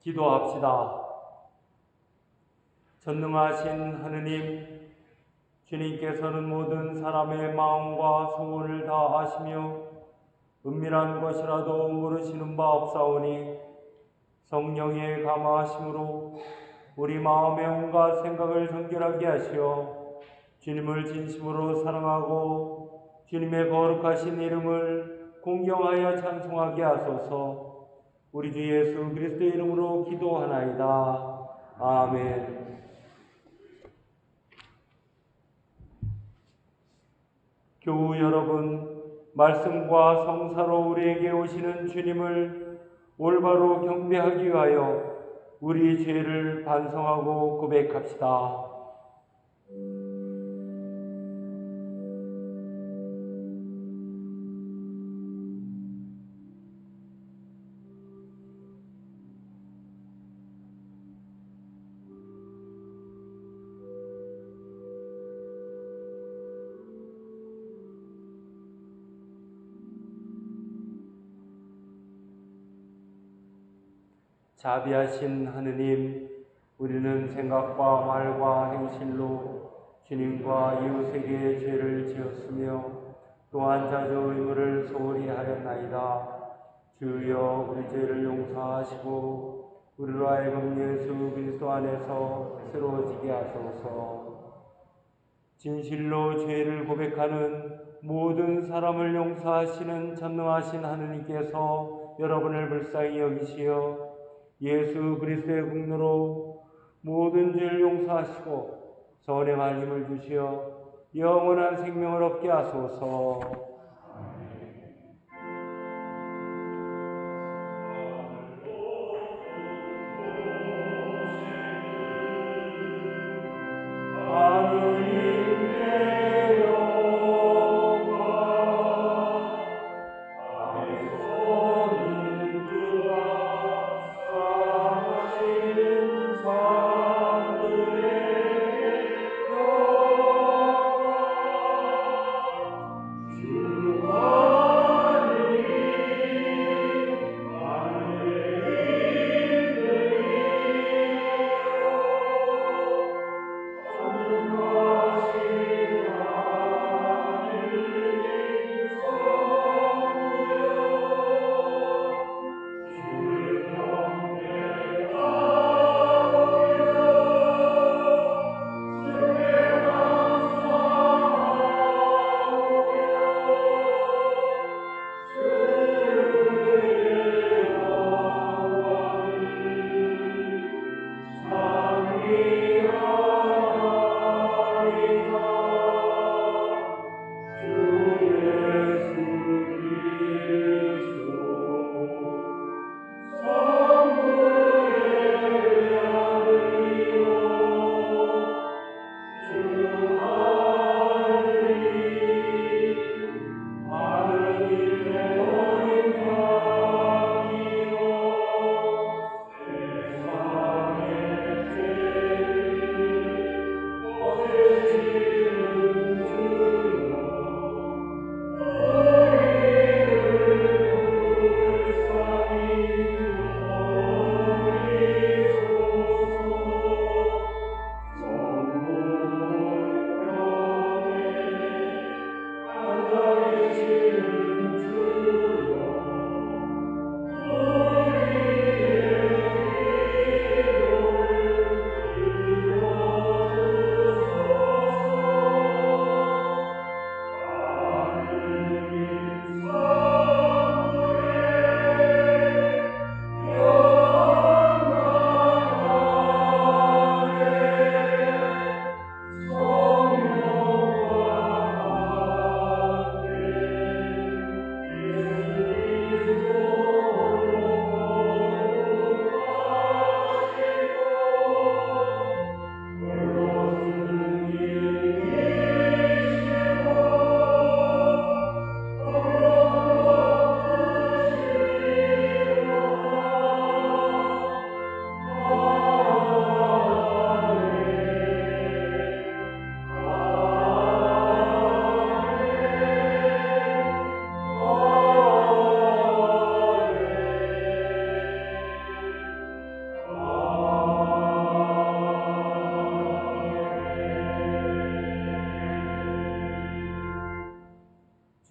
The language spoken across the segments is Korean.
기도합시다. 전능하신 하느님, 주님께서는 모든 사람의 마음과 소원을 다 아시며 은밀한 것이라도 모르시는 바 없사오니 성령의 감화하심으로 우리 마음의 온갖 생각을 정결하게 하시어 주님을 진심으로 사랑하고 주님의 거룩하신 이름을 공경하여 찬송하게 하소서. 우리 주 예수 그리스도의 이름으로 기도하나이다. 아멘. 교우 여러분, 말씀과 성사로 우리에게 오시는 주님을 올바로 경배하기 위하여 우리 죄를 반성하고 고백합시다. 자비하신 하느님, 우리는 생각과 말과 행실로 주님과 이웃에게 죄를 지었으며 또한 자주 의무를 소홀히 하였나이다. 주여 우리 죄를 용서하시고 우리로 하여금 예수 그리스도 안에서 새로워지게 하소서. 진실로 죄를 고백하는 모든 사람을 용서하시는 전능하신 하느님께서 여러분을 불쌍히 여기시어 예수 그리스도의 공로로 모든 죄를 용서하시고 선행할 힘을 주시어 영원한 생명을 얻게 하소서.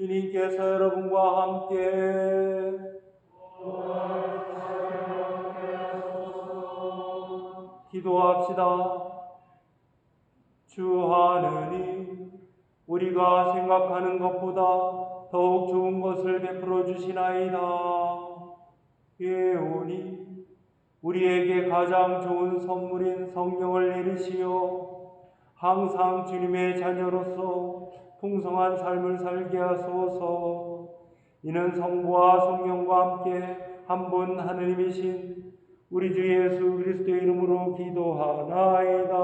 주님께서 여러분과 함께 기도합시다. 주 하느님, 우리가 생각하는 것보다 더욱 좋은 것을 베풀어 주시나이다. 예오니 우리에게 가장 좋은 선물인 성령을 내리시어 항상 주님의 자녀로서 풍성한 삶을 살게 하소서. 이는 성부와 성령과 함께 한 분 하느님이신 우리 주 예수 그리스도의 이름으로 기도하나이다.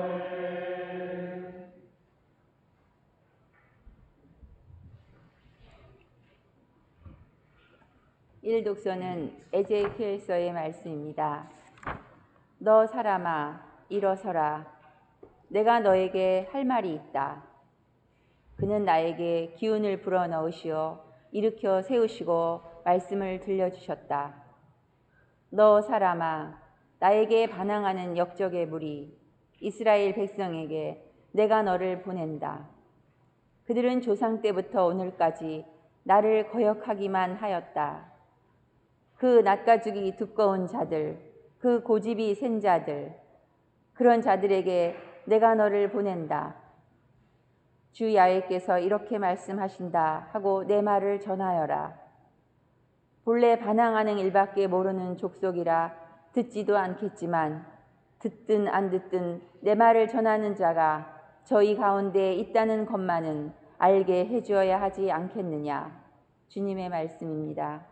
아멘. 일독서는 에제키엘서의 말씀입니다. 너 사람아, 일어서라. 내가 너에게 할 말이 있다. 그는 나에게 기운을 불어넣으시어 일으켜 세우시고 말씀을 들려주셨다. 너 사람아, 나에게 반항하는 역적의 무리 이스라엘 백성에게 내가 너를 보낸다. 그들은 조상 때부터 오늘까지 나를 거역하기만 하였다. 그 낯가죽이 두꺼운 자들, 그 고집이 센 자들, 그런 자들에게 내가 너를 보낸다. 주 야훼께서 이렇게 말씀하신다 하고 내 말을 전하여라. 본래 반항하는 일밖에 모르는 족속이라 듣지도 않겠지만 듣든 안 듣든 내 말을 전하는 자가 저희 가운데 있다는 것만은 알게 해주어야 하지 않겠느냐. 주님의 말씀입니다.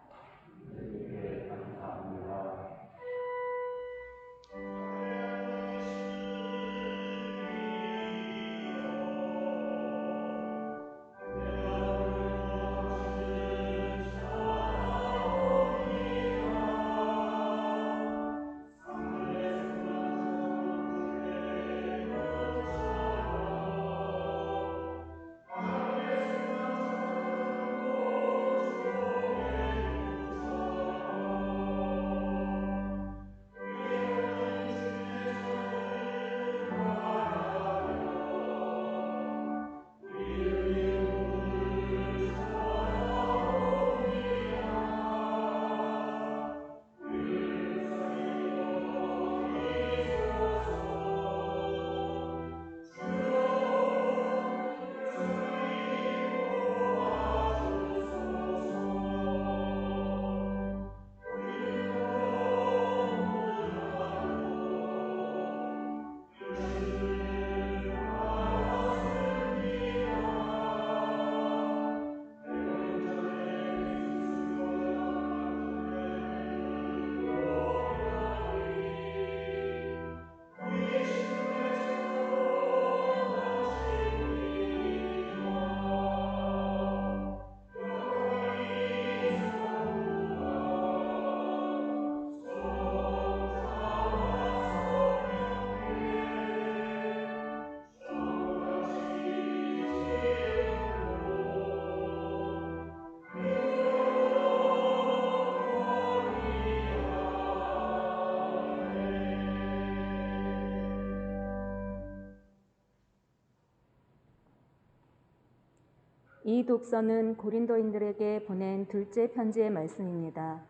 이 독서는 고린도인들에게 보낸 둘째 편지의 말씀입니다.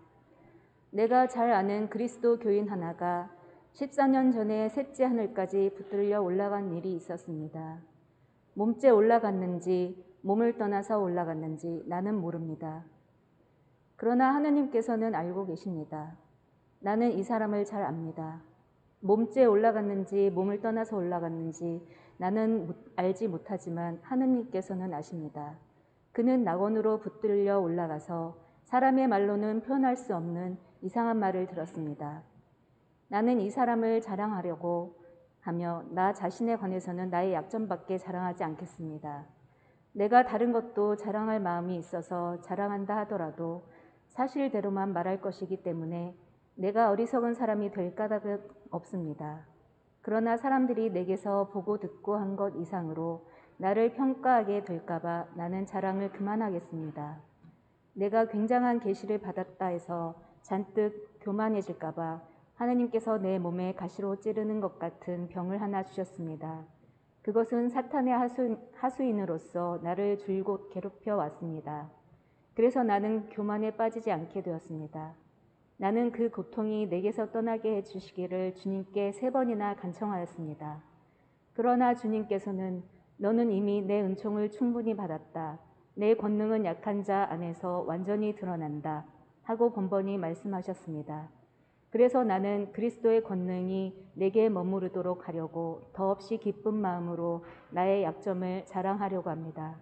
내가 잘 아는 그리스도 교인 하나가 14년 전에 셋째 하늘까지 붙들려 올라간 일이 있었습니다. 몸째 올라갔는지 몸을 떠나서 올라갔는지 나는 모릅니다. 그러나 하느님께서는 알고 계십니다. 나는 이 사람을 잘 압니다. 몸째 올라갔는지 몸을 떠나서 올라갔는지 나는 알지 못하지만 하느님께서는 아십니다. 그는 낙원으로 붙들려 올라가서 사람의 말로는 표현할 수 없는 이상한 말을 들었습니다. 나는 이 사람을 자랑하려고 하며 나 자신에 관해서는 나의 약점밖에 자랑하지 않겠습니다. 내가 다른 것도 자랑할 마음이 있어서 자랑한다 하더라도 사실대로만 말할 것이기 때문에 내가 어리석은 사람이 될 까닭은 없습니다. 그러나 사람들이 내게서 보고 듣고 한 것 이상으로 나를 평가하게 될까봐 나는 자랑을 그만하겠습니다. 내가 굉장한 계시를 받았다 해서 잔뜩 교만해질까봐 하느님께서 내 몸에 가시로 찌르는 것 같은 병을 하나 주셨습니다. 그것은 사탄의 하수인으로서 나를 줄곧 괴롭혀 왔습니다. 그래서 나는 교만에 빠지지 않게 되었습니다. 나는 그 고통이 내게서 떠나게 해주시기를 주님께 3번이나 간청하였습니다. 그러나 주님께서는 너는 이미 내 은총을 충분히 받았다. 내 권능은 약한 자 안에서 완전히 드러난다. 하고 번번이 말씀하셨습니다. 그래서 나는 그리스도의 권능이 내게 머무르도록 하려고 더없이 기쁜 마음으로 나의 약점을 자랑하려고 합니다.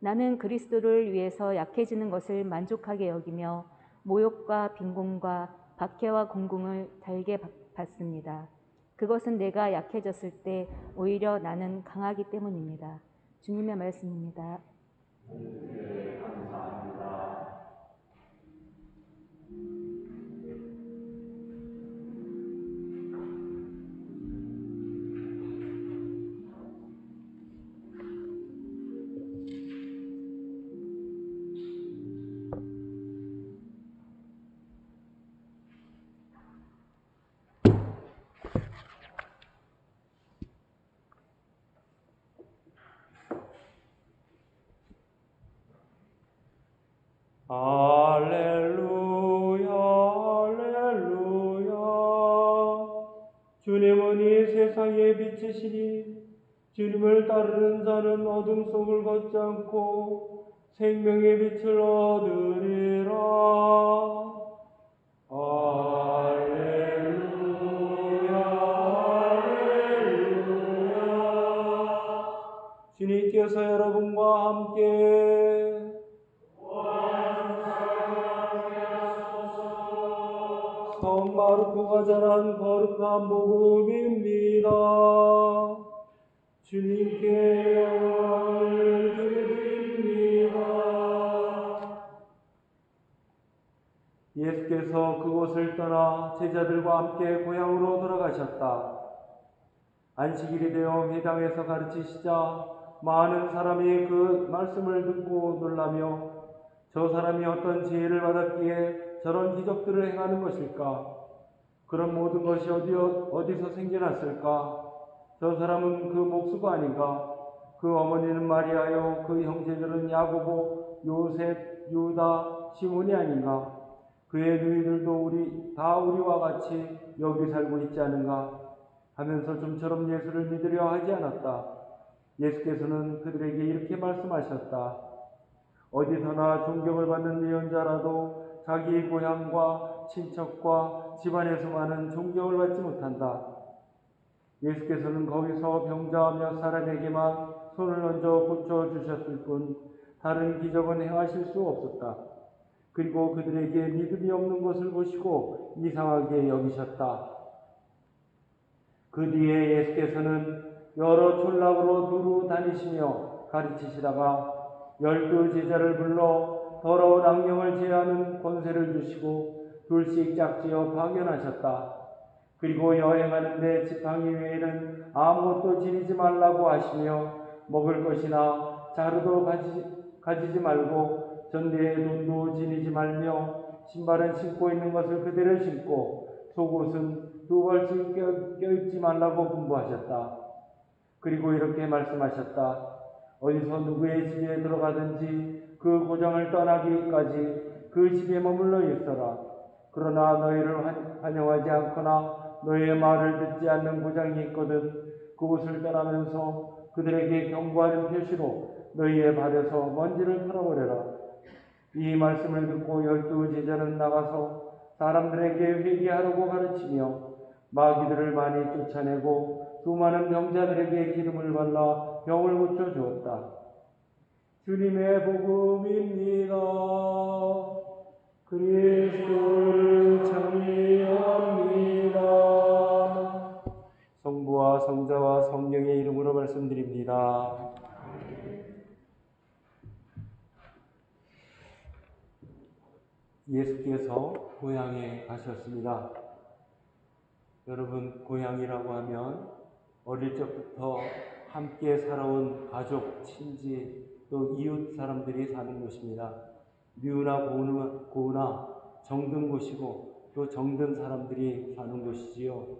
나는 그리스도를 위해서 약해지는 것을 만족하게 여기며 모욕과 빈곤과 박해와 공궁을 달게 받습니다. 그것은 내가 약해졌을 때 오히려 나는 강하기 때문입니다. 주님의 말씀입니다. 할렐루야, 할렐루야. 주님은 이 세상의 빛이시니 주님을 따르는 자는 어둠 속을 걷지 않고 생명의 빛을 얻으리라. 할렐루야, 할렐루야. 주님께서 여러분과 함께 성 마르코가 전한 거룩한 복음입니다. 주님께 영광을 드립니다. 예수께서 그곳을 떠나 제자들과 함께 고향으로 돌아가셨다. 안식일이 되어 회당에서 가르치시자 많은 사람이 그 말씀을 듣고 놀라며 저 사람이 어떤 지혜를 받았기에 저런 기적들을 행하는 것일까? 그런 모든 것이 어디서 생겨났을까? 저 사람은 그 목수가 아닌가? 그 어머니는 마리아요, 그 형제들은 야고보, 요셉, 유다, 시몬이 아닌가? 그의 누이들도 다 우리와 같이 여기 살고 있지 않은가? 하면서 좀처럼 예수를 믿으려 하지 않았다. 예수께서는 그들에게 이렇게 말씀하셨다. 어디서나 존경을 받는 예언자라도 자기 고향과 친척과 집안에서만은 존경을 받지 못한다. 예수께서는 거기서 병자 몇 사람에게만 손을 얹어 고쳐주셨을 뿐 다른 기적은 행하실 수 없었다. 그리고 그들에게 믿음이 없는 것을 보시고 이상하게 여기셨다. 그 뒤에 예수께서는 여러 촌락으로 두루 다니시며 가르치시다가 12 제자를 불러 더러운 악령을 제하는 권세를 주시고 둘씩 짝지어 파견하셨다. 그리고 여행하는데 지팡이 외에는 아무것도 지니지 말라고 하시며 먹을 것이나 자루도 가지지 말고 전대에 돈도 지니지 말며 신발은 신고 있는 것을 그대로 신고 속옷은 2벌씩 껴입지 말라고 분부하셨다. 그리고 이렇게 말씀하셨다. 어디서 누구의 집에 들어가든지 그 고장을 떠나기까지 그 집에 머물러 있어라. 그러나 너희를 환영하지 않거나 너희의 말을 듣지 않는 고장이 있거든 그곳을 떠나면서 그들에게 경고하는 표시로 너희의 발에서 먼지를 털어버려라. 이 말씀을 듣고 12 제자는 나가서 사람들에게 회개하라고 가르치며 마귀들을 많이 쫓아내고 수많은 병자들에게 기름을 발라 병을 고쳐 주었다. 주님의 복음입니다. 그리스도를 찬미합니다. 성부와 성자와 성령의 이름으로 말씀드립니다. 예수께서 고향에 가셨습니다. 여러분, 고향이라고 하면 어릴 적부터 함께 살아온 가족, 친지, 또 이웃 사람들이 사는 곳입니다. 미우나 고우나 정든 곳이고 또 정든 사람들이 사는 곳이지요.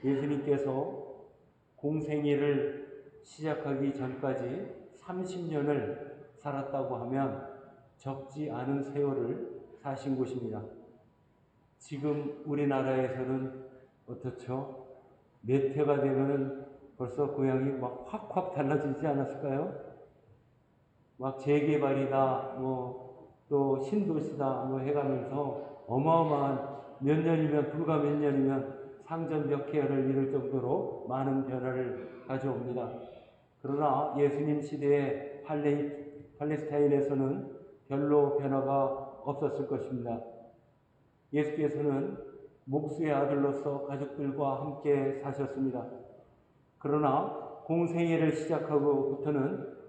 예수님께서 공생애를 시작하기 전까지 30년을 살았다고 하면 적지 않은 세월을 사신 곳입니다. 지금 우리나라에서는 어떻죠? 몇 해가 되면 벌써 고향이 막 확확 달라지지 않았을까요? 막 재개발이다, 또 신도시다, 해가면서 어마어마한 몇 년이면, 불과 몇 년이면 상전 몇 해를 이룰 정도로 많은 변화를 가져옵니다. 그러나 예수님 시대의 팔레스타인에서는 별로 변화가 없었을 것입니다. 예수께서는 목수의 아들로서 가족들과 함께 사셨습니다. 그러나 공생애를 시작하고부터는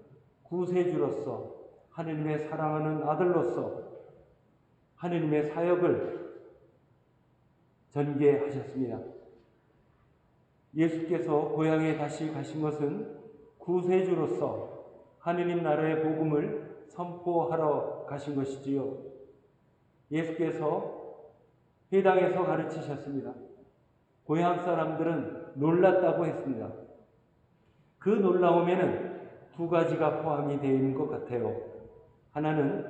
구세주로서, 하느님의 사랑하는 아들로서 하느님의 사역을 전개하셨습니다. 예수께서 고향에 다시 가신 것은 구세주로서 하느님 나라의 복음을 선포하러 가신 것이지요. 예수께서 회당에서 가르치셨습니다. 고향 사람들은 놀랐다고 했습니다. 그 놀라움에는 두 가지가 포함이 되어 있는 것 같아요. 하나는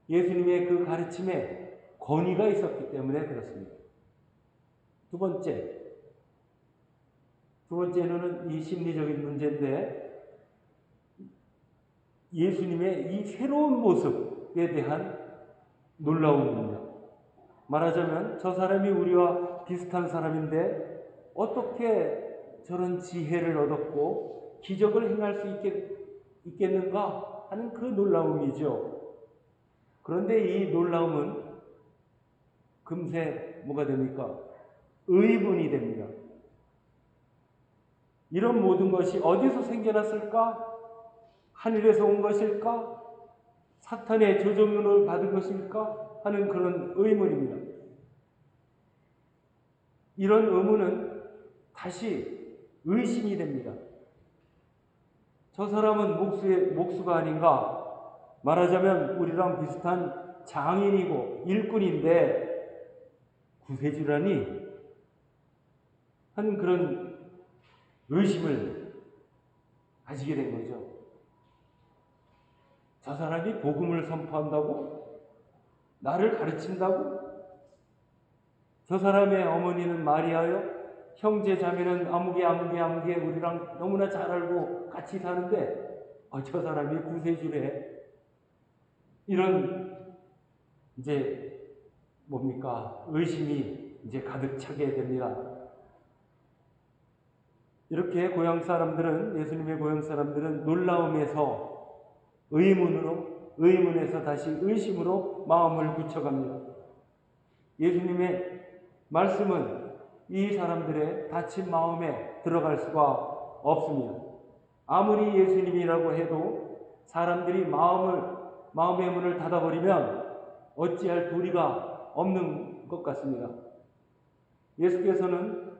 예수님의 그 가르침에 권위가 있었기 때문에 그렇습니다. 두 번째는 이 심리적인 문제인데, 예수님의 이 새로운 모습에 대한 놀라움입니다. 말하자면 저 사람이 우리와 비슷한 사람인데 어떻게 저런 지혜를 얻었고 기적을 행할 수 있겠는가 하는 그 놀라움이죠. 그런데 이 놀라움은 금세 뭐가 됩니까? 의문이 됩니다. 이런 모든 것이 어디서 생겨났을까? 하늘에서 온 것일까? 사탄의 조종을 받은 것일까? 하는 그런 의문입니다. 이런 의문은 다시 의심이 됩니다. 저 사람은 목수가 아닌가? 말하자면 우리랑 비슷한 장인이고 일꾼인데 구세주라니? 하는 그런 의심을 가지게 된 거죠. 저 사람이 복음을 선포한다고? 나를 가르친다고? 저 사람의 어머니는 마리아요? 형제 자매는 아무개 우리랑 너무나 잘 알고 같이 사는데 저 사람이 구세주래. 이런 이제 뭡니까? 의심이 이제 가득 차게 됩니다. 이렇게 예수님의 고향 사람들은 놀라움에서 의문에서 다시 의심으로 마음을 굳혀갑니다. 예수님의 말씀은 이 사람들의 다친 마음에 들어갈 수가 없습니다. 아무리 예수님이라고 해도 사람들이 마음의 문을 닫아버리면 어찌할 도리가 없는 것 같습니다. 예수께서는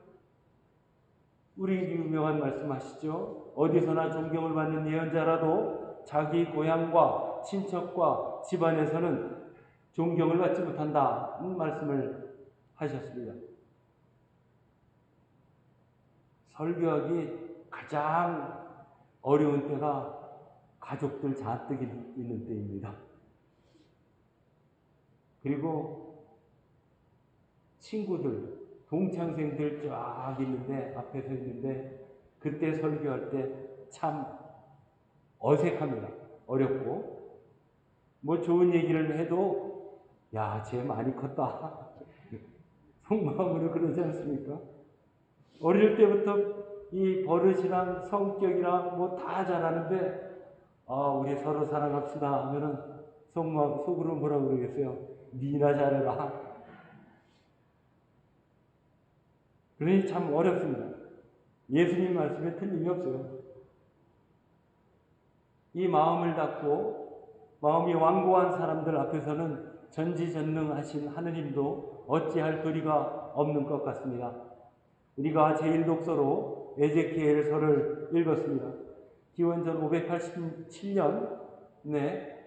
우리 유명한 말씀하시죠. 어디서나 존경을 받는 예언자라도 자기 고향과 친척과 집안에서는 존경을 받지 못한다는 말씀을 하셨습니다. 설교하기 가장 어려운 때가 가족들 잔뜩 있는 때입니다. 그리고 친구들, 동창생들 쫙 있는데, 앞에 서 있는데, 그때 설교할 때 참 어색합니다. 어렵고, 좋은 얘기를 해도, 야, 쟤 많이 컸다. 속마음으로 그러지 않습니까? 어릴 때부터 이 버릇이랑 성격이랑 다 잘하는데, 우리 서로 사랑합시다 하면은 속으로 뭐라고 그러겠어요? 니나 잘해라. 그러니 참 어렵습니다. 예수님 말씀에 틀림이 없어요. 이 마음을 닫고 마음이 완고한 사람들 앞에서는 전지전능하신 하느님도 어찌할 도리가 없는 것 같습니다. 우리가 제1독서로 에제키엘서를 읽었습니다. 기원전 587년에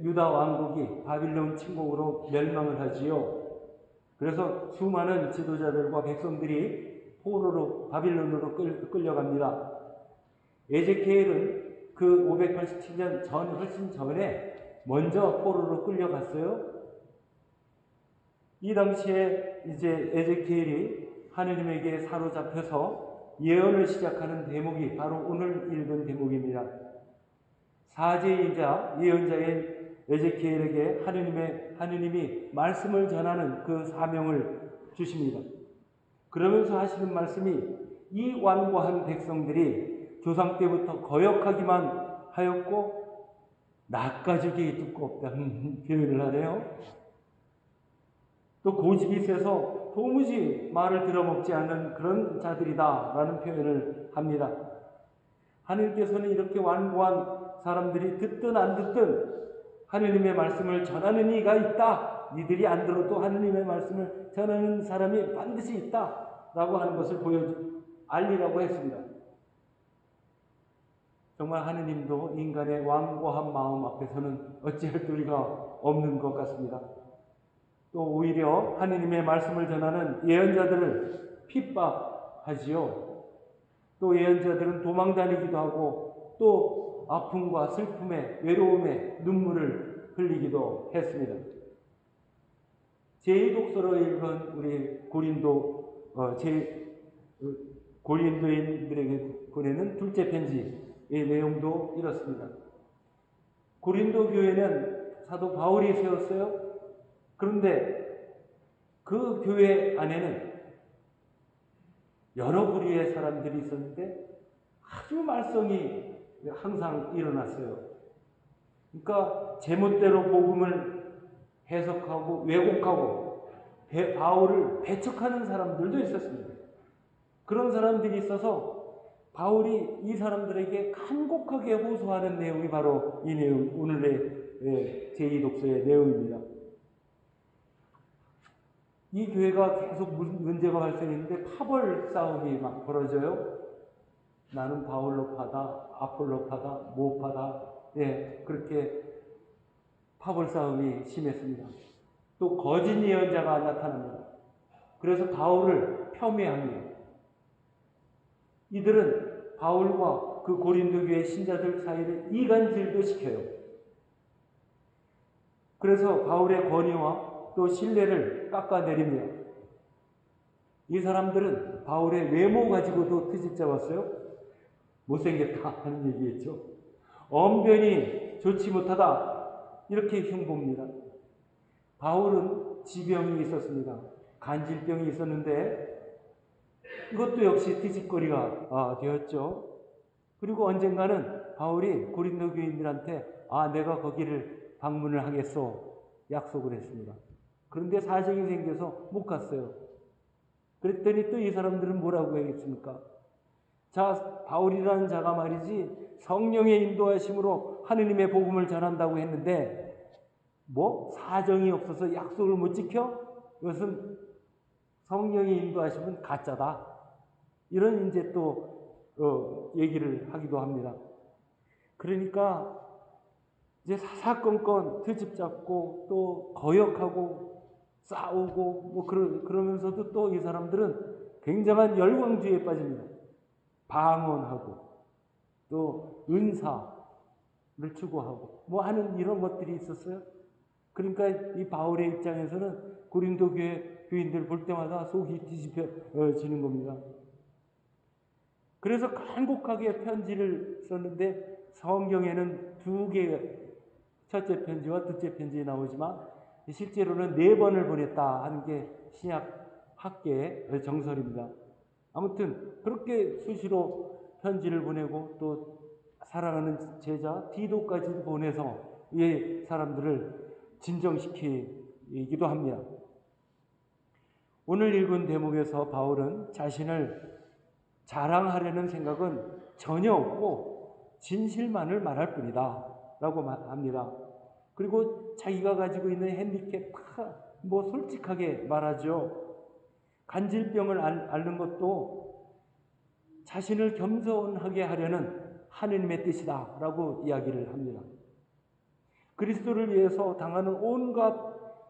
유다 왕국이 바빌론 침공으로 멸망을 하지요. 그래서 수많은 지도자들과 백성들이 포로로 바빌론으로 끌려갑니다. 에제키엘은 그 587년 전 훨씬 전에 먼저 포로로 끌려갔어요. 이 당시에 이제 에제키엘이 하느님에게 사로잡혀서 예언을 시작하는 대목이 바로 오늘 읽은 대목입니다. 사제이자 예언자인 에제키엘에게 하느님이 말씀을 전하는 그 사명을 주십니다. 그러면서 하시는 말씀이 이 완고한 백성들이 조상 때부터 거역하기만 하였고 낯가죽이 두껍다는 표현을 하네요. 또 고집이 세서 도무지 말을 들어먹지 않는 그런 자들이다라는 표현을 합니다. 하느님께서는 이렇게 완고한 사람들이 듣든 안 듣든 하느님의 말씀을 전하는 이가 있다. 니들이 안 들어도 하느님의 말씀을 전하는 사람이 반드시 있다. 라고 하는 것을 알리라고 했습니다. 정말 하느님도 인간의 완고한 마음 앞에서는 어찌할 도리가 없는 것 같습니다. 또 오히려 하느님의 말씀을 전하는 예언자들을 핍박하지요. 또 예언자들은 도망다니기도 하고 또 아픔과 슬픔에 외로움에 눈물을 흘리기도 했습니다. 제2독서로 읽은 우리 고린도인들에게 보내는 둘째 편지의 내용도 이렇습니다. 고린도 교회는 사도 바울이 세웠어요. 그런데 그 교회 안에는 여러 부류의 사람들이 있었는데 아주 말썽이 항상 일어났어요. 그러니까 제멋대로 복음을 해석하고 왜곡하고 바울을 배척하는 사람들도 있었습니다. 그런 사람들이 있어서 바울이 이 사람들에게 간곡하게 호소하는 내용이 바로 이 내용, 오늘의 제2독서의 내용입니다. 이 교회가 계속 문제가 발생했는데 파벌 싸움이 막 벌어져요. 나는 바울로파다, 아폴로파다, 모파다. 그렇게 파벌 싸움이 심했습니다. 또 거짓 예언자가 나타납니다. 그래서 바울을 폄훼합니다. 이들은 바울과 그 고린도 교회 신자들 사이를 이간질도 시켜요. 그래서 바울의 권위와 또 신뢰를 깎아내립니다. 이 사람들은 바울의 외모 가지고도 트집 잡았어요. 못생겼다 하는 얘기겠죠. 언변이 좋지 못하다 이렇게 흉보입니다. 바울은 지병이 있었습니다. 간질병이 있었는데 이것도 역시 트집거리가 되었죠. 그리고 언젠가는 바울이 고린도 교인들한테 내가 거기를 방문을 하겠소 약속을 했습니다. 그런데 사정이 생겨서 못 갔어요. 그랬더니 또 이 사람들은 뭐라고 하겠습니까? 자, 바울이라는 자가 말이지 성령의 인도하심으로 하느님의 복음을 전한다고 했는데 사정이 없어서 약속을 못 지켜? 이것은 성령의 인도하심은 가짜다. 이런 이제 또 얘기를 하기도 합니다. 그러니까 이제 사사건건 트집 잡고 또 거역하고 싸우고 그러면서도 또 이 사람들은 굉장한 열광주의에 빠집니다. 방언하고 또 은사를 추구하고 하는 이런 것들이 있었어요. 그러니까 이 바울의 입장에서는 고린도 교회 교인들 볼 때마다 속이 뒤집혀지는 겁니다. 그래서 간곡하게 편지를 썼는데 성경에는 두 개, 첫째 편지와 둘째 편지 나오지만 실제로는 4번을 보냈다 하는 게 신약 학계의 정설입니다. 아무튼 그렇게 수시로 편지를 보내고 또 사랑하는 제자 디도까지도 보내서 이 사람들을 진정시키기도 합니다. 오늘 읽은 대목에서 바울은 자신을 자랑하려는 생각은 전혀 없고 진실만을 말할 뿐이다 라고 합니다. 그리고 자기가 가지고 있는 핸디캡 다 솔직하게 말하죠. 간질병을 앓는 것도 자신을 겸손하게 하려는 하느님의 뜻이다 라고 이야기를 합니다. 그리스도를 위해서 당하는 온갖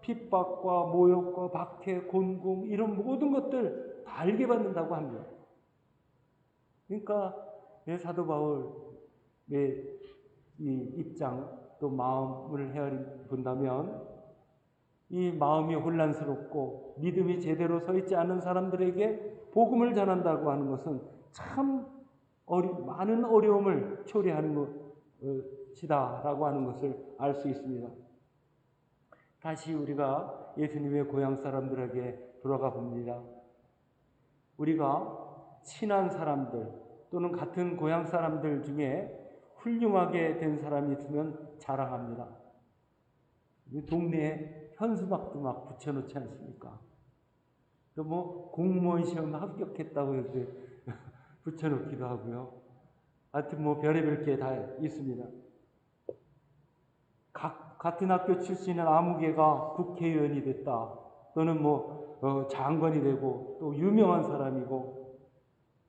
핍박과 모욕과 박해, 곤궁 이런 모든 것들 다 알게 받는다고 합니다. 그러니까 사도 바울의 이 입장 또 마음을 헤아려 본다면 이 마음이 혼란스럽고 믿음이 제대로 서 있지 않은 사람들에게 복음을 전한다고 하는 것은 참 많은 어려움을 초래하는 것이다라고 하는 것을 알 수 있습니다. 다시 우리가 예수님의 고향 사람들에게 돌아가 봅니다. 우리가 친한 사람들 또는 같은 고향 사람들 중에 훌륭하게 된 사람이 있으면 자랑합니다. 동네에 현수막도 막 붙여놓지 않습니까? 또 뭐 공무원 시험 합격했다고 이렇게 붙여놓기도 하고요. 하여튼 뭐 별의별 게 다 있습니다. 같은 학교 출신의 아무개가 국회의원이 됐다. 또는 장관이 되고 또 유명한 사람이고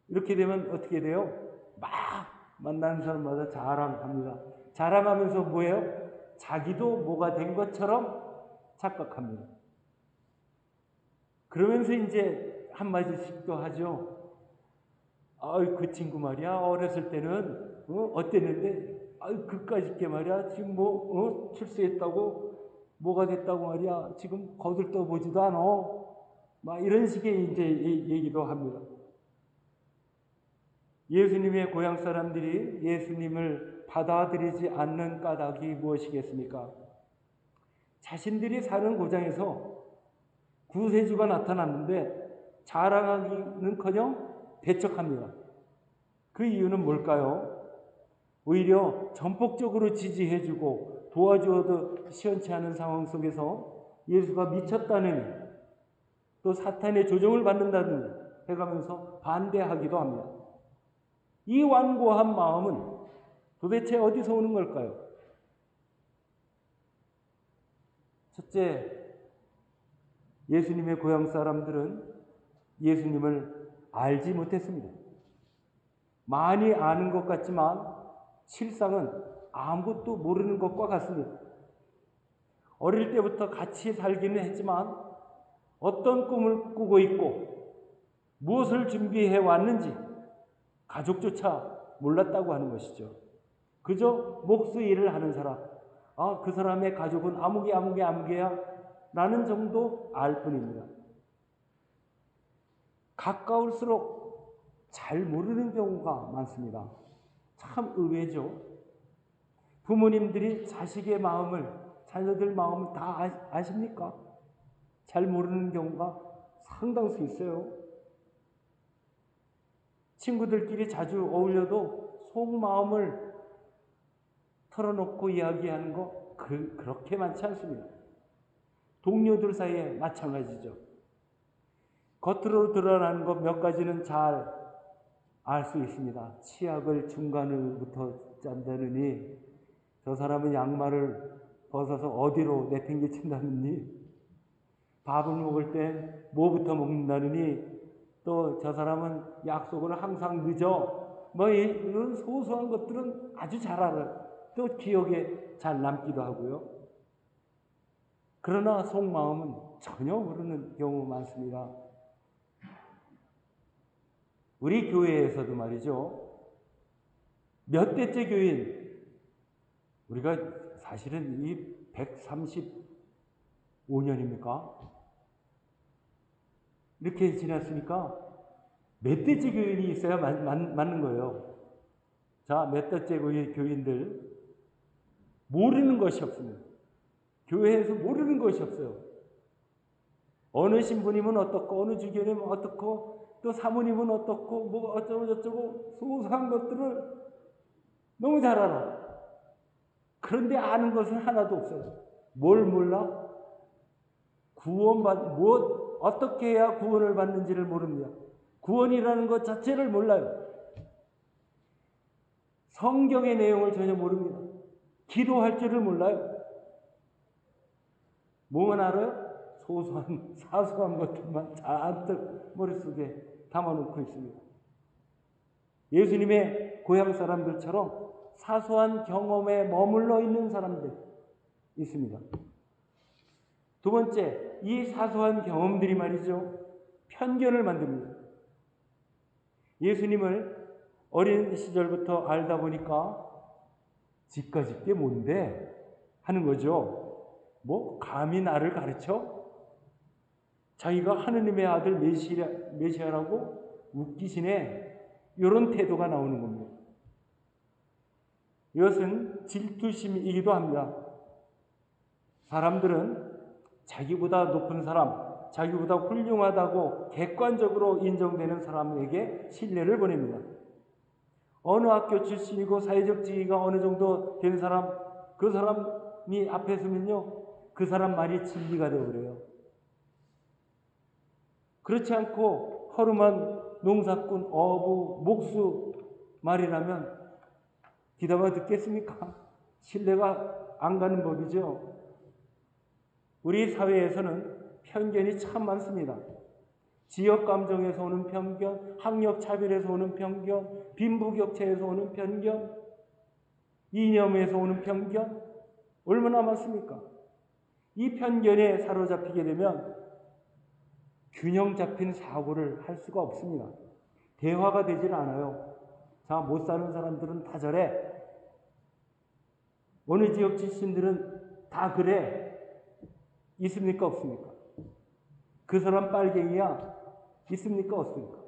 이렇게 되면 어떻게 돼요? 막 만나는 사람마다 자랑합니다. 자랑하면서 뭐예요? 자기도 뭐가 된 것처럼 착각합니다. 그러면서 이제 한마디씩 또 하죠. 그 친구 말이야 어렸을 때는 어땠는데 그까짓 게 말이야 지금 출세했다고 뭐가 됐다고 말이야 지금 거들떠 보지도 않아. 막 이런 식의 이제 얘기도 합니다. 예수님의 고향 사람들이 예수님을 받아들이지 않는 까닭이 무엇이겠습니까? 자신들이 사는 고장에서 구세주가 나타났는데 자랑하기는커녕 배척합니다. 그 이유는 뭘까요? 오히려 전폭적으로 지지해주고 도와주어도 시원치 않은 상황 속에서 예수가 미쳤다느니 또 사탄의 조종을 받는다느니 해가면서 반대하기도 합니다. 이 완고한 마음은 도대체 어디서 오는 걸까요? 첫째, 예수님의 고향 사람들은 예수님을 알지 못했습니다. 많이 아는 것 같지만 실상은 아무것도 모르는 것과 같습니다. 어릴 때부터 같이 살기는 했지만 어떤 꿈을 꾸고 있고 무엇을 준비해 왔는지 가족조차 몰랐다고 하는 것이죠. 그저 몫의 일을 하는 사람, 그 사람의 가족은 아무개야 라는 정도 알 뿐입니다. 가까울수록 잘 모르는 경우가 많습니다. 참 의외죠. 부모님들이 자식의 마음을, 자녀들 마음을 다 아십니까? 잘 모르는 경우가 상당수 있어요. 친구들끼리 자주 어울려도 속마음을 털어놓고 이야기하는 거 그렇게 많지 않습니다. 동료들 사이에 마찬가지죠. 겉으로 드러나는 것 몇 가지는 잘 알 수 있습니다. 치약을 중간으로부터 짠다느니 저 사람은 양말을 벗어서 어디로 내팽개친다느니 밥을 먹을 땐 뭐부터 먹는다느니 또 저 사람은 약속을 항상 늦어 이런 소소한 것들은 아주 잘 알아요. 또 기억에 잘 남기도 하고요. 그러나 속마음은 전혀 모르는 경우 많습니다. 우리 교회에서도 말이죠. 몇 대째 교인, 우리가 사실은 이 135년입니까? 이렇게 지났으니까 몇 대째 교인이 있어야 맞는 거예요. 자, 몇 대째 교인들 모르는 것이 없습니다. 교회에서 모르는 것이 없어요. 어느 신부님은 어떻고 어느 주교님은 어떻고 또 사모님은 어떻고 뭐 어쩌고 저쩌고 소소한 것들을 너무 잘 알아. 그런데 아는 것은 하나도 없어요. 뭘 몰라? 어떻게 해야 구원을 받는지를 모릅니다. 구원이라는 것 자체를 몰라요. 성경의 내용을 전혀 모릅니다. 기도할 줄을 몰라요. 뭐만 알아요? 사소한 것들만 잔뜩 머릿속에 담아놓고 있습니다. 예수님의 고향 사람들처럼 사소한 경험에 머물러 있는 사람들 있습니다. 두 번째, 이 사소한 경험들이 말이죠, 편견을 만듭니다. 예수님을 어린 시절부터 알다 보니까 집까짓 게 뭔데 하는 거죠. 뭐 감히 나를 가르쳐? 자기가 하느님의 아들 메시아라고 웃기시네. 이런 태도가 나오는 겁니다. 이것은 질투심이기도 합니다. 사람들은 자기보다 높은 사람, 자기보다 훌륭하다고 객관적으로 인정되는 사람에게 신뢰를 보냅니다. 어느 학교 출신이고 사회적 지위가 어느 정도 된 사람, 그 사람이 앞에 서면요, 그 사람 말이 진리가 되어버려요. 그렇지 않고 허름한 농사꾼, 어부, 목수 말이라면 귀담아 듣겠습니까? 신뢰가 안 가는 법이죠. 우리 사회에서는 편견이 참 많습니다. 지역 감정에서 오는 편견, 학력 차별에서 오는 편견, 빈부격차에서 오는 편견, 이념에서 오는 편견, 얼마나 많습니까? 이 편견에 사로잡히게 되면 균형 잡힌 사고를 할 수가 없습니다. 대화가 되질 않아요. 자, 못 사는 사람들은 다 저래. 어느 지역 출신들은 다 그래. 있습니까? 없습니까? 그 사람 빨갱이야. 있습니까? 없습니까?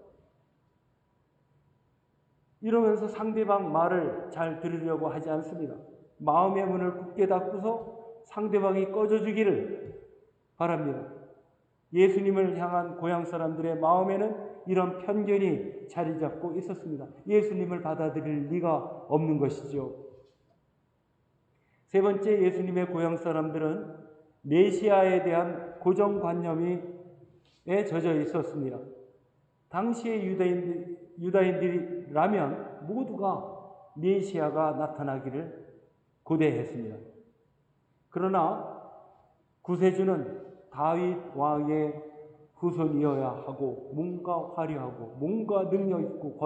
이러면서 상대방 말을 잘 들으려고 하지 않습니다. 마음의 문을 굳게 닫고서 상대방이 꺼져주기를 바랍니다. 예수님을 향한 고향 사람들의 마음에는 이런 편견이 자리 잡고 있었습니다. 예수님을 받아들일 리가 없는 것이죠. 세 번째, 예수님의 고향 사람들은 메시아에 대한 고정관념에 젖어 있었습니다. 당시의 유다인들이라면 모두가 메시아가 나타나기를 고대했습니다. 그러나 구세주는 다윗 왕의 후손이어야 하고 뭔가 화려하고 뭔가 능력 있고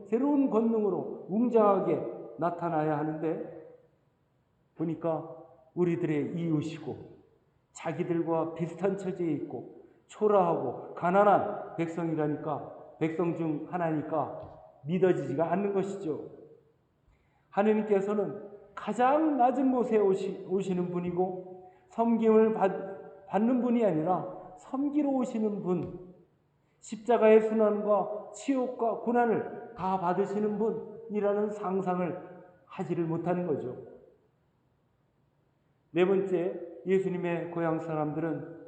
새로운 권능으로 웅장하게 나타나야 하는데 보니까 우리들의 이웃이고 자기들과 비슷한 처지에 있고 초라하고 가난한 백성이라니까, 백성 중 하나니까 믿어지지가 않는 것이죠. 하느님께서는 가장 낮은 곳에 오시는 분이고 섬김을 받는 분이 아니라 섬기러 오시는 분, 십자가의 순환과 치욕과 고난을 다 받으시는 분이라는 상상을 하지를 못하는 거죠. 네 번째, 예수님의 고향 사람들은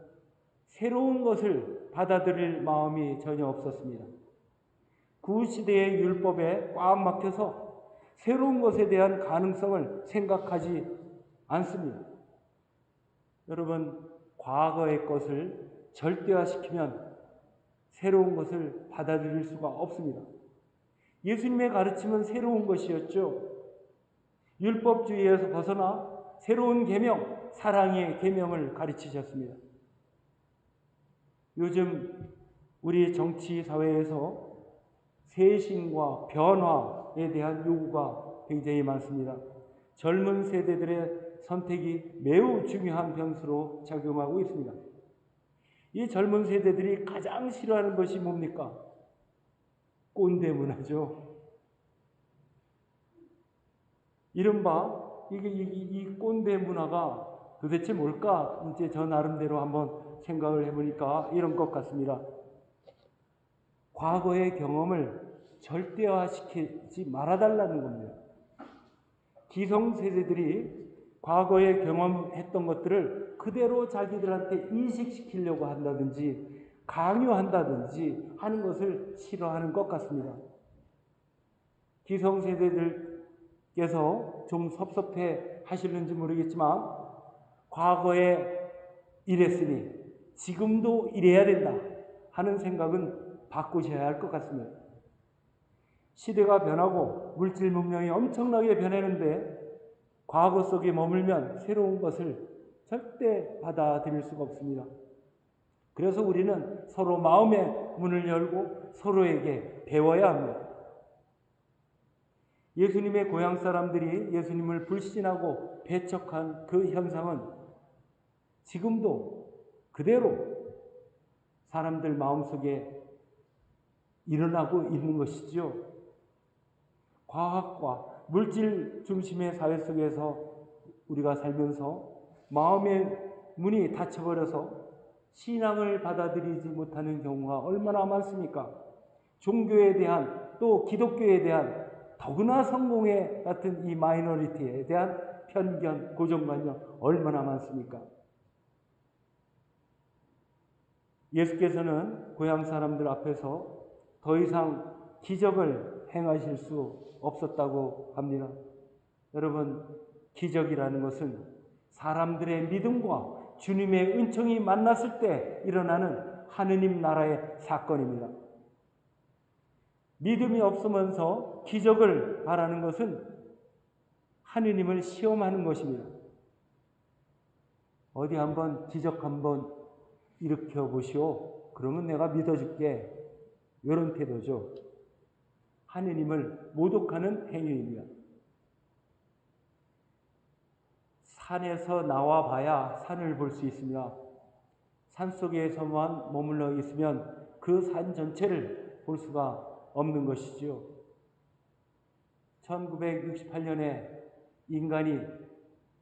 새로운 것을 받아들일 마음이 전혀 없었습니다. 구시대의 율법에 꽉 막혀서 새로운 것에 대한 가능성을 생각하지 않습니다. 여러분, 과거의 것을 절대화시키면 새로운 것을 받아들일 수가 없습니다. 예수님의 가르침은 새로운 것이었죠. 율법주의에서 벗어나 새로운 계명, 사랑의 계명을 가르치셨습니다. 요즘 우리 정치 사회에서 쇄신과 변화에 대한 요구가 굉장히 많습니다. 젊은 세대들의 선택이 매우 중요한 변수로 작용하고 있습니다. 이 젊은 세대들이 가장 싫어하는 것이 뭡니까? 꼰대 문화죠. 이른바 이 꼰대 문화가 도대체 뭘까? 이제 저 나름대로 한번 생각을 해보니까 이런 것 같습니다. 과거의 경험을 절대화시키지 말아달라는 겁니다. 기성세대들이 과거에 경험했던 것들을 그대로 자기들한테 인식시키려고 한다든지 강요한다든지 하는 것을 싫어하는 것 같습니다. 기성세대들께서 좀 섭섭해 하시는지 모르겠지만 과거에 이랬으니 지금도 이래야 된다 하는 생각은 바꾸셔야 할 것 같습니다. 시대가 변하고 물질 문명이 엄청나게 변했는데 과거 속에 머물면 새로운 것을 절대 받아들일 수가 없습니다. 그래서 우리는 서로 마음의 문을 열고 서로에게 배워야 합니다. 예수님의 고향 사람들이 예수님을 불신하고 배척한 그 현상은 지금도 그대로 사람들 마음속에 일어나고 있는 것이지요. 과학과 물질 중심의 사회 속에서 우리가 살면서 마음의 문이 닫혀버려서 신앙을 받아들이지 못하는 경우가 얼마나 많습니까? 종교에 대한, 또 기독교에 대한, 더구나 성공에 같은 이 마이너리티에 대한 편견, 고정관념 얼마나 많습니까? 예수께서는 고향 사람들 앞에서 더 이상 기적을 행하실 수 없었다고 합니다. 여러분, 기적이라는 것은 사람들의 믿음과 주님의 은총이 만났을 때 일어나는 하느님 나라의 사건입니다. 믿음이 없으면서 기적을 바라는 것은 하느님을 시험하는 것입니다. 어디 한번 기적 한번 일으켜 보시오. 그러면 내가 믿어줄게. 이런 태도죠. 하느님을 모독하는 행위입니다. 산에서 나와 봐야 산을 볼 수 있으며 산속에서만 머물러 있으면 그 산 전체를 볼 수가 없는 것이지요. 1968년에 인간이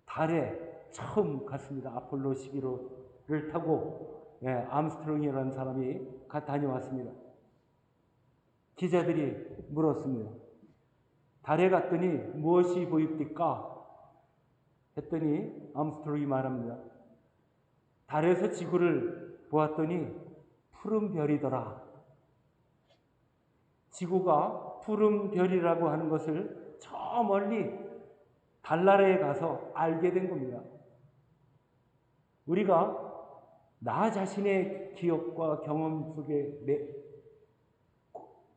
달에 처음 갔습니다. 아폴로 11호를 타고 암스트롱이라는 사람이 다녀왔습니다. 기자들이 물었습니다. 달에 갔더니 무엇이 보입니까? 했더니 암스트롱이 말합니다. 달에서 지구를 보았더니 푸른 별이더라. 지구가 푸른 별이라고 하는 것을 저 멀리 달나라에 가서 알게 된 겁니다. 우리가 나 자신의 기억과 경험 속에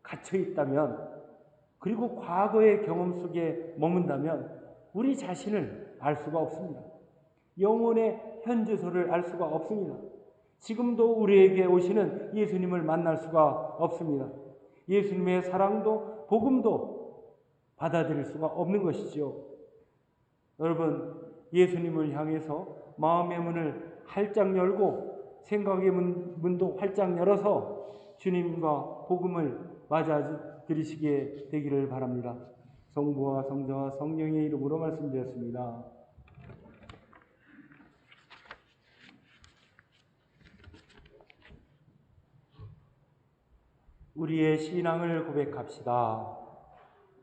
갇혀 있다면, 그리고 과거의 경험 속에 머문다면 우리 자신을 알 수가 없습니다. 영혼의 현주소를 알 수가 없습니다. 지금도 우리에게 오시는 예수님을 만날 수가 없습니다. 예수님의 사랑도 복음도 받아들일 수가 없는 것이죠. 여러분, 예수님을 향해서 마음의 문을 활짝 열고 생각의 문도 활짝 열어서 주님과 복음을 맞아 들으시게 되기를 바랍니다. 성부와 성자와 성령의 이름으로 말씀드렸습니다. 우리의 신앙을 고백합시다.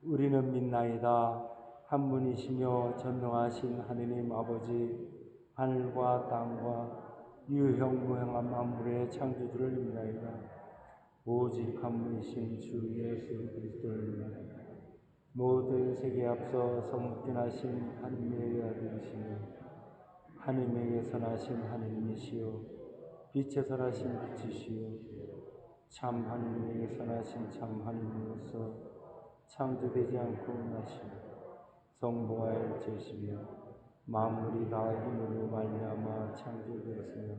우리는 믿나이다. 한 분이시며 전능하신 하느님 아버지, 하늘과 땅과 유형무형한 만물의 창조주를 믿나이다. 오직 한 분이신 주 예수 그리스도를 믿나이다. 모든 세계에 앞서 성육신하신 하느님의 아들이시며 하느님에게서 나신 하느님이시요 빛에서 나신 빛이시요 참 하느님에게서 나신 참 하느님으로서 창조되지 않고 나신 성부와 일체시며 만물이 다 힘으로 말미암아 창조되었으며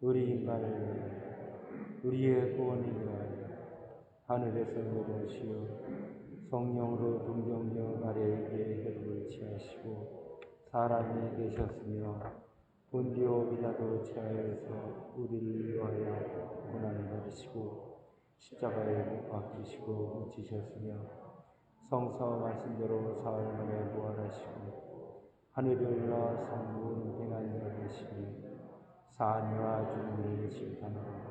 우리 인간을 위하여 우리의 구원을 위하여 하늘에서 내려오시어 성령으로 동정녀 마리아에게 혈육을 취하시고 사람이 되셨으며 본디오 빌라도 체하여서 우리를 위하여 고난을 받으시고 십자가에 못 박히시고 묻히셨으며 성서 말씀대로 사흘 만에 부활하시고 하늘에 올라 성부 행한 되시니 사니와 주님을 심판하고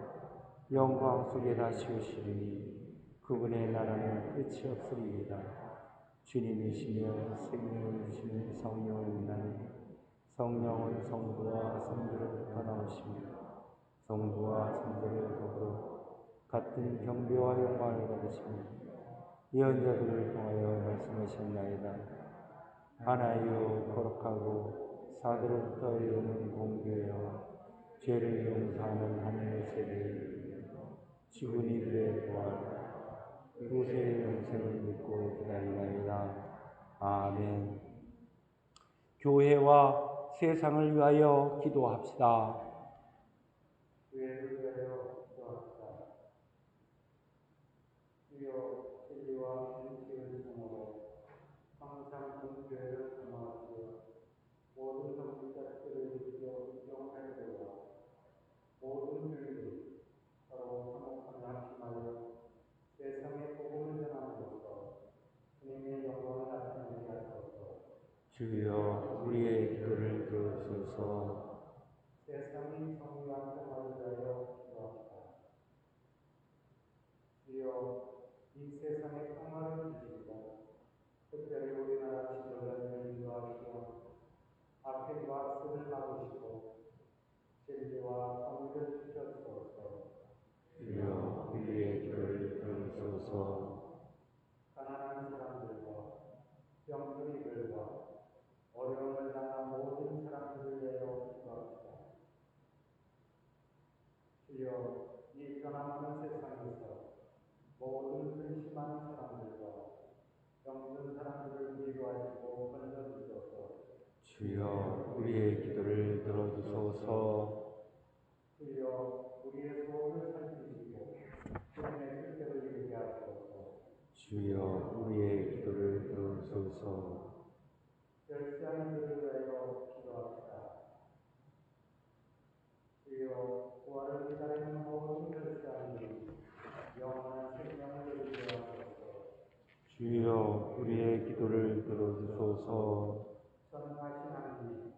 영광 속에 다시 오시리니 그분의 나라는 끝이 없으리이다. 주님이시며 생명을 주시는 성령을 믿나니 성령은 성부와 성자로부터 나오시며 성부와 성자를 더불어 같은 경배와 영광을 받으시며 예언자들을 통하여 말씀하셨나이다. 하나여 거룩하고 사도로부터 이르는 공교회와 죄를 용서하는 하나님의 세례를 죽은 이들의 부활 후세의 영생을 믿고 기다리나이다. 아멘. 교회와 세상을 위하여 기도합시다. 교회를 위하여 기도합시다. 주여 진리와 진실을 통하여 항상 교회를 사모하시어 모든 성직자들을 지켜 영하게 되어 주여 우리의 기도를 들어주소서. 세상이 성령한 평화를 위하여 기도합니다. 주여 이 세상의 평화를 주시고 특별히 우리나라 지도자들을 인도하시고 악의 왁스를 막으시고 진리와 정의를 지켜주소서. 주여 우리의 기도를 들어주소서. 가난한 사람들과 병들이들과 어려움을 당한 모든 사람들을 위하여 기도합니다. 주여 이 변함없는 세상에서 모든 근심하는 사람들과 병든 사람들을 위로하시고 건져주소서. 주여 우리의 기도를 들어주소서. 주여 우리의 소원을 살피시고 주님의 뜻대로 이루게 하소서. 주여 우리의 기도를 들어주소서. 열시하는 이들을 위하여 기도합니다. 주여 부활을 기다리는 모든 열시하는 영원한 생명을 이루게 하소서. 주여 우리의 기도를 들어주소서. 전능하신 하나님,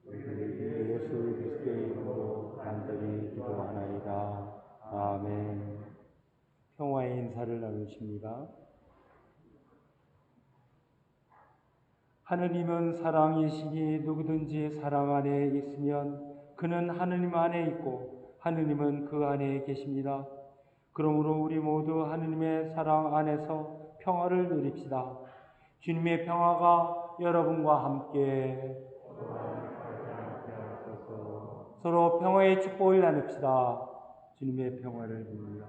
우리 예수 그리스도의 이름으로 간절히 기도하나이다. 아멘. 평화의 인사를 나누십니다. 하느님은 사랑이시니 누구든지 사랑 안에 있으면 그는 하느님 안에 있고 하느님은 그 안에 계십니다. 그러므로 우리 모두 하느님의 사랑 안에서 평화를 누립시다. 주님의 평화가 여러분과 함께 서로 평화의 축복을 나눕시다. 주님의 평화를 누립니다.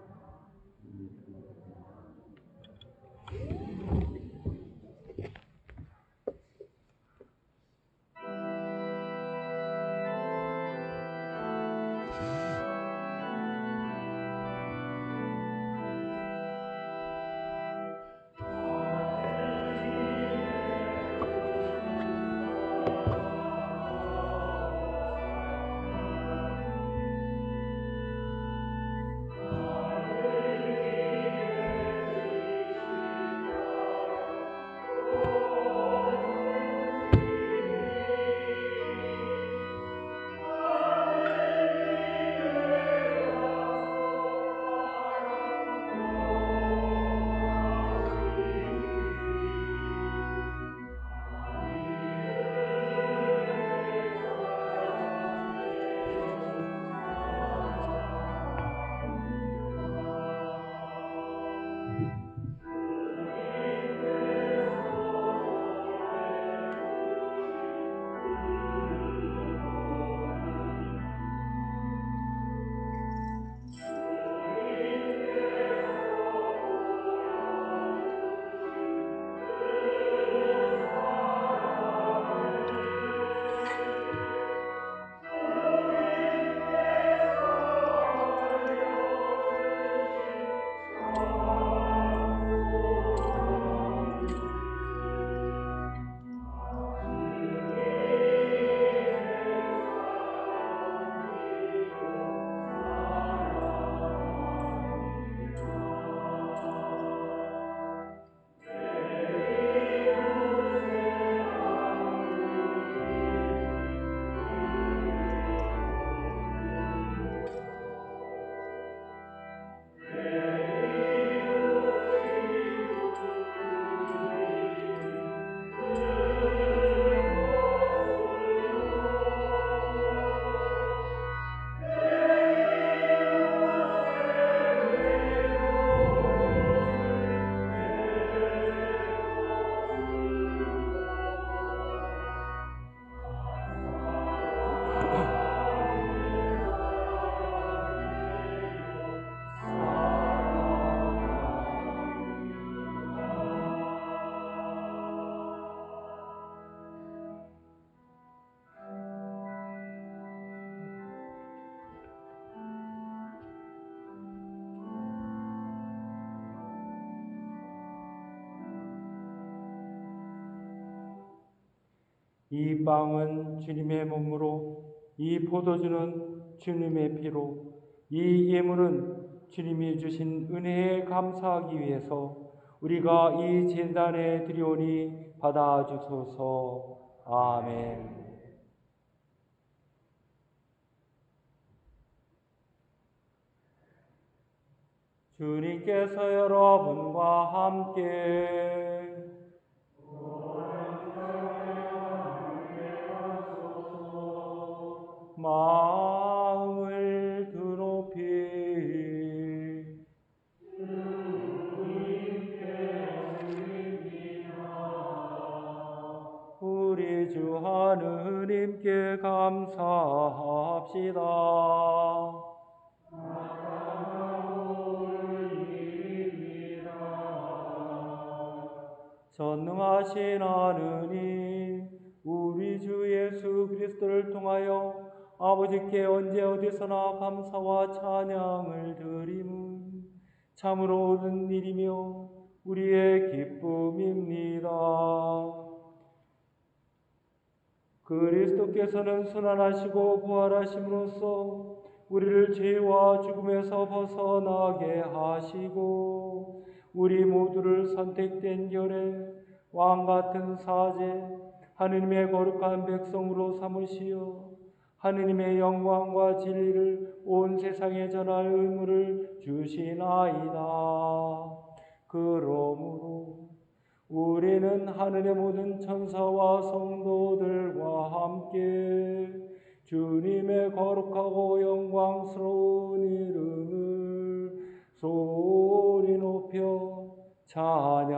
이 빵은 주님의 몸으로, 이 포도주는 주님의 피로, 이 예물은 주님이 주신 은혜에 감사하기 위해서 우리가 이 제단에 드리오니 받아주소서. 아멘. 주님께서 여러분과 함께 마음을 드높이 우리 주 하느님께 감사합시다. 전능하신 하느님, 우리 주 예수 그리스도를 통하여 아버지께 언제 어디서나 감사와 찬양을 드림은 참으로 옳은 일이며 우리의 기쁨입니다. 그리스도께서는 순환하시고 부활하심으로써 우리를 죄와 죽음에서 벗어나게 하시고 우리 모두를 선택된 결에 왕같은 사제 하느님의 거룩한 백성으로 삼으시어 하느님의 영광과 진리를 온 세상에 전할 의무를 주시나이다. 그러므로 우리는 하늘의 모든 천사와 성도들과 함께 주님의 거룩하고 영광스러운 이름을 소리 높여 찬양하나이다.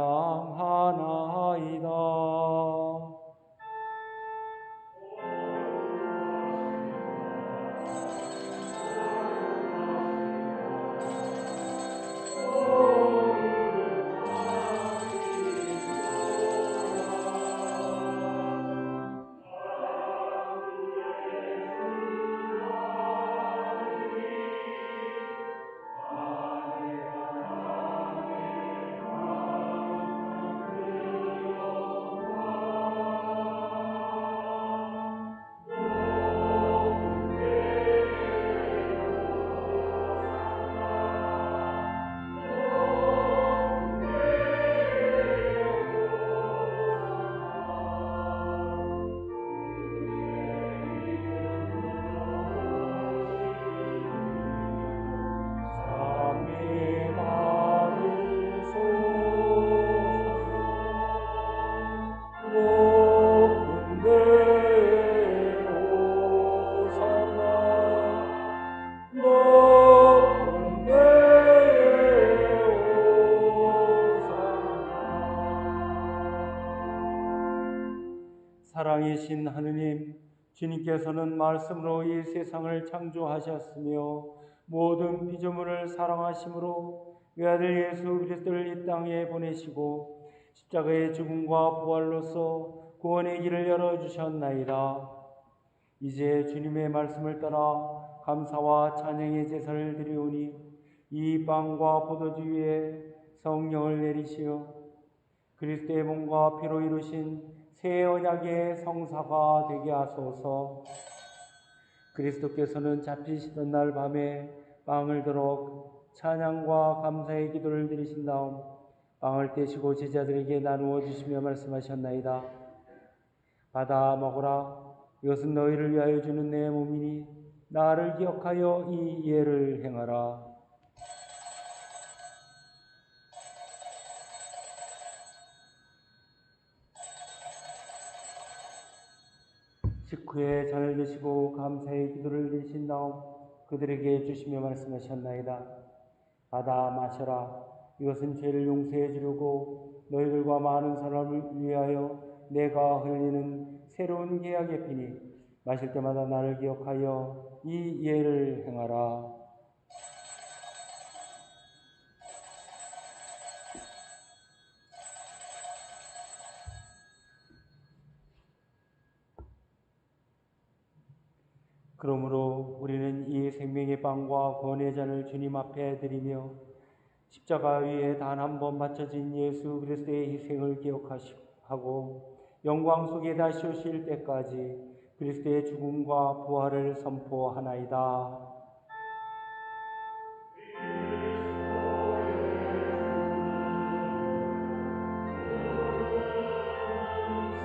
사랑이신 하느님, 주님께서는 말씀으로 이 세상을 창조하셨으며 모든 피조물을 사랑하심으로 외아들 예수 그리스도를 이 땅에 보내시고 십자가의 죽음과 부활로서 구원의 길을 열어주셨나이다. 이제 주님의 말씀을 따라 감사와 찬양의 제사를 드리오니 이 빵과 포도주 위에 성령을 내리시어 그리스도의 몸과 피로 이루신 새 언약의 성사가 되게 하소서. 그리스도께서는 잡히시던 날 밤에 빵을 들어 찬양과 감사의 기도를 드리신 다음 빵을 떼시고 제자들에게 나누어 주시며 말씀하셨나이다. 받아 먹으라. 이것은 너희를 위하여 주는 내 몸이니 나를 기억하여 이 예를 행하라. 식후에 잔을 드시고 감사의 기도를 드리신 다음 그들에게 주시며 말씀하셨나이다. 받아 마셔라. 이것은 죄를 용서해 주려고 너희들과 많은 사람을 위하여 내가 흘리는 새로운 계약의 피니 마실 때마다 나를 기억하여 이 예를 행하라. 그러므로 우리는 이 생명의 빵과 구원의 잔을 주님 앞에 드리며 십자가 위에 단 한 번 바쳐진 예수 그리스도의 희생을 기억하고 영광 속에 다시 오실 때까지 그리스도의 죽음과 부활을 선포하나이다.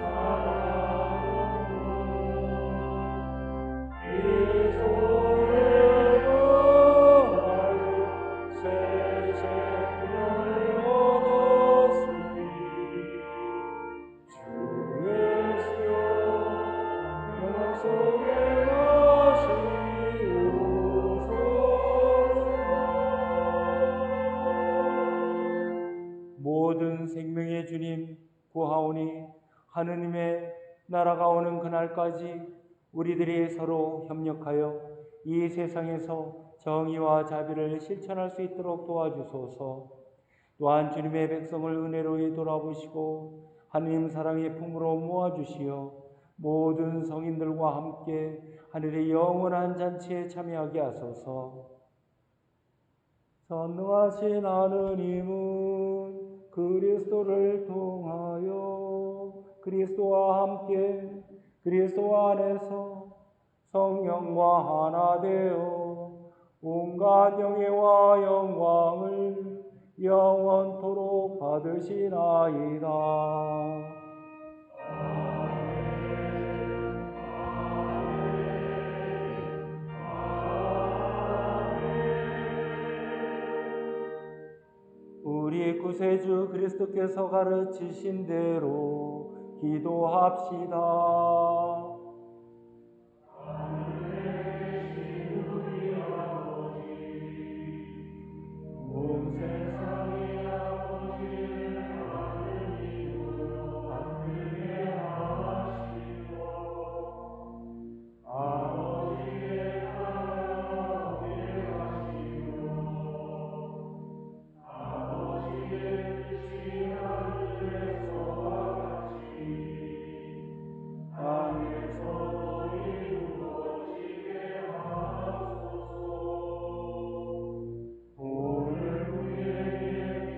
사랑 구하오니 하느님의 나라가 오는 그날까지 우리들이 서로 협력하여 이 세상에서 정의와 자비를 실천할 수 있도록 도와주소서. 또한 주님의 백성을 은혜로이 돌아보시고 하느님 사랑의 품으로 모아주시어 모든 성인들과 함께 하늘의 영원한 잔치에 참여하게 하소서. 전능하신 하느님은 그리스도를 통하여 그리스도와 함께 그리스도 안에서 성령과 하나 되어 온갖 영예와 영광을 영원토록 받으시나이다. 우리 구세주 그리스도께서 가르치신 대로 기도합시다. 온 세상의 아버지를 하느님으로 받들게 하시고 아버지의 나라가 오게 하시고 아버지의 뜻이 하늘에서와 같이 땅에서도 이루어지게 하소서. 오늘 우리에게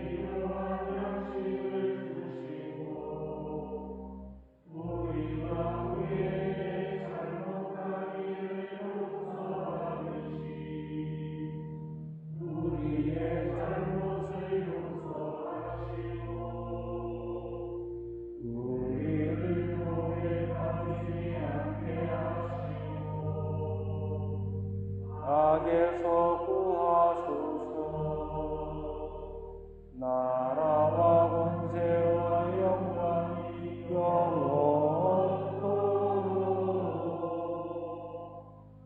필요한 양식을 주시고 우리가 우리에게 잘못한 일을 용서하듯이 우리의 잘못을 용서하시고 우리를 도에 빠지지 않게 하시고 악에서 구하소서. 나라와 권세와 영광이 영원토록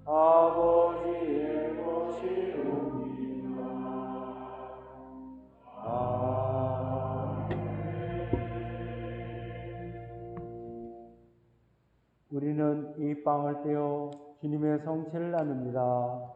아버지의 것이옵니다. 아멘. 우리는 이 빵을 떼어 주님의 성체를 나눕니다.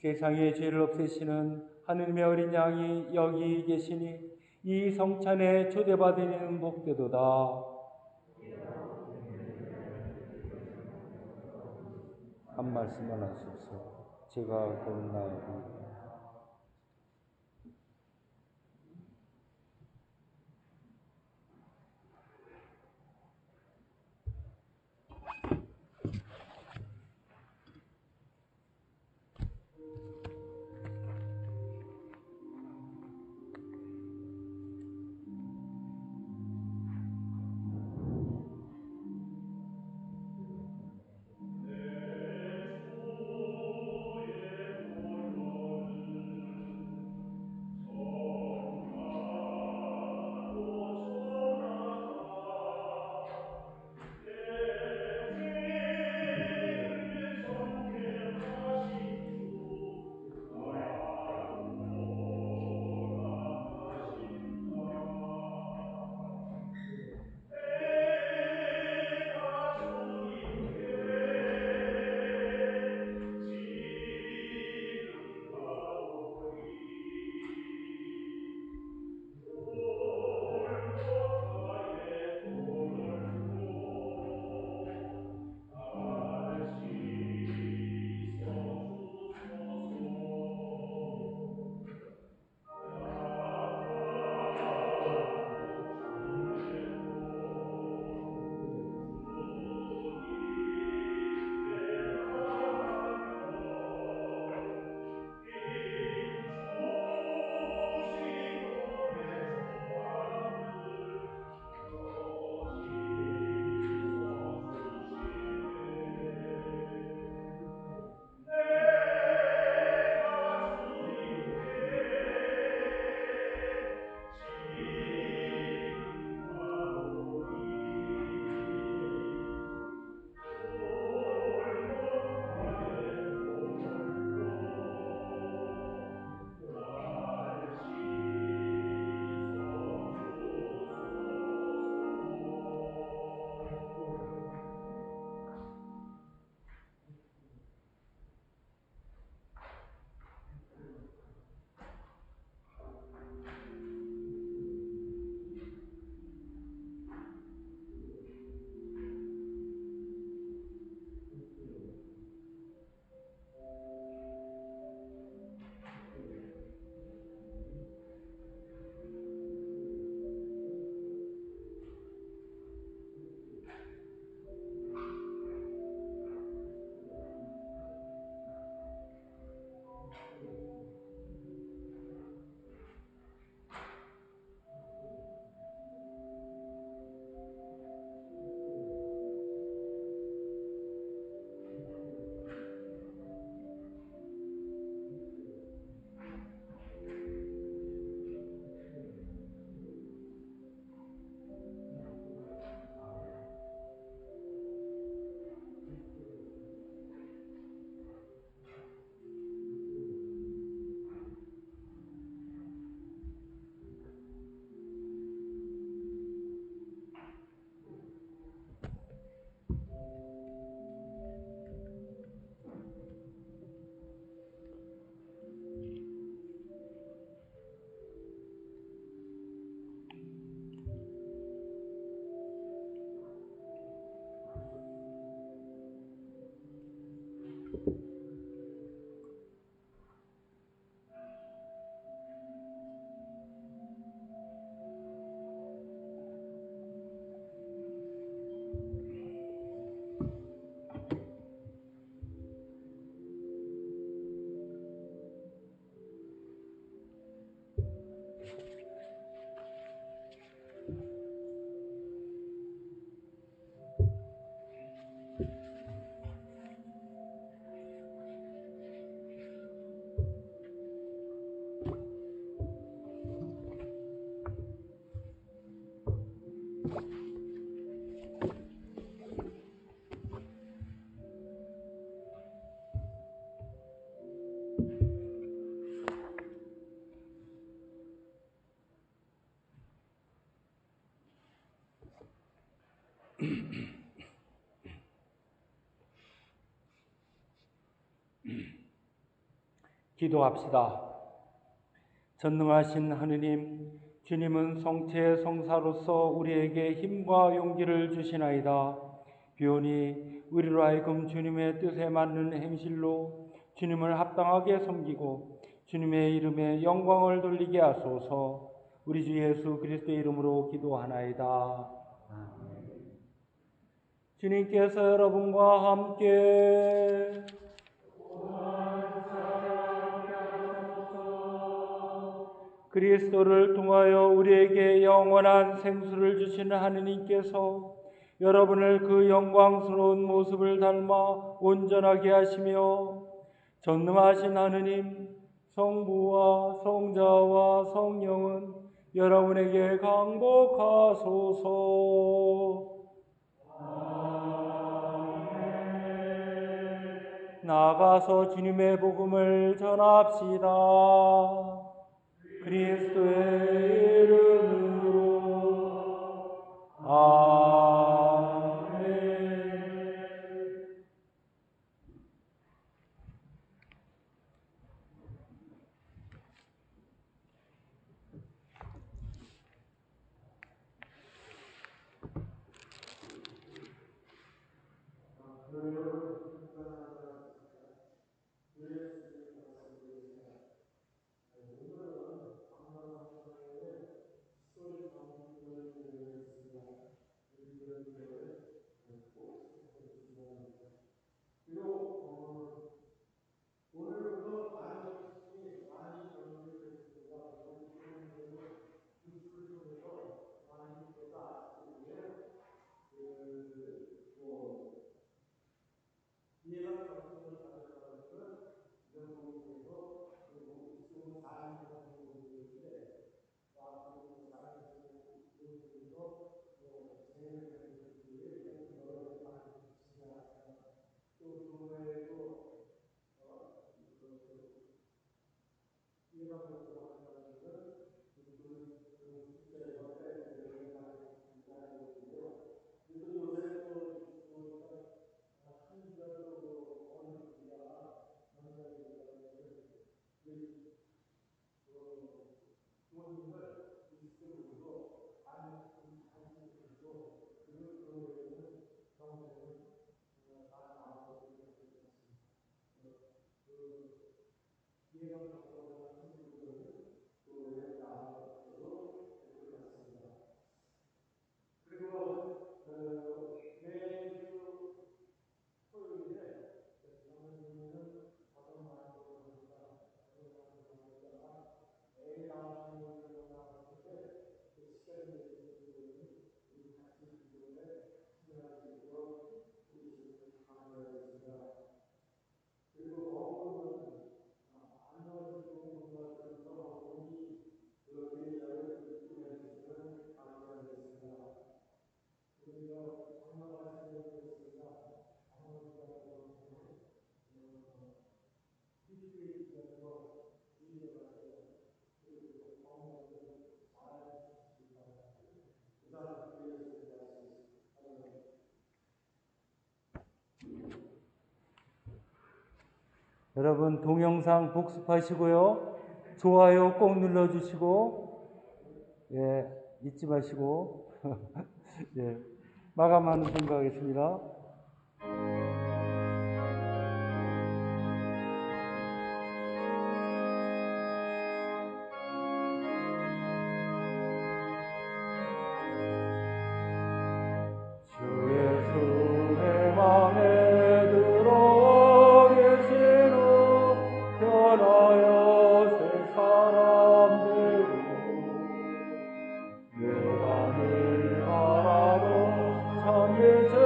세상의 죄를 없애시는 하느님의 어린 양이 여기 계시니 이 성찬에 초대받으는 복되도다. 한 말씀만 하십시오. 제가 곧 나으리. 기도합시다. 전능하신 하느님, 주님은 성체의 성사로서 우리에게 힘과 용기를 주시나이다. 비오니 우리로 하여금 주님의 뜻에 맞는 행실로 주님을 합당하게 섬기고 주님의 이름에 영광을 돌리게 하소서. 우리 주 예수 그리스도의 이름으로 기도하나이다. 주님께서 여러분과 함께 그리스도를 통하여 우리에게 영원한 생수를 주시는 하느님께서 여러분을 그 영광스러운 모습을 닮아 온전하게 하시며 전능하신 하느님 성부와 성자와 성령은 여러분에게 강복하소서. 나아가서 주님의 복음을 전합시다. 그리스도의 이름으로 아멘. 여러분 동영상 복습하시고요. 좋아요 꼭 눌러주시고 잊지 마시고 마감하는 생각하겠습니다. 우리를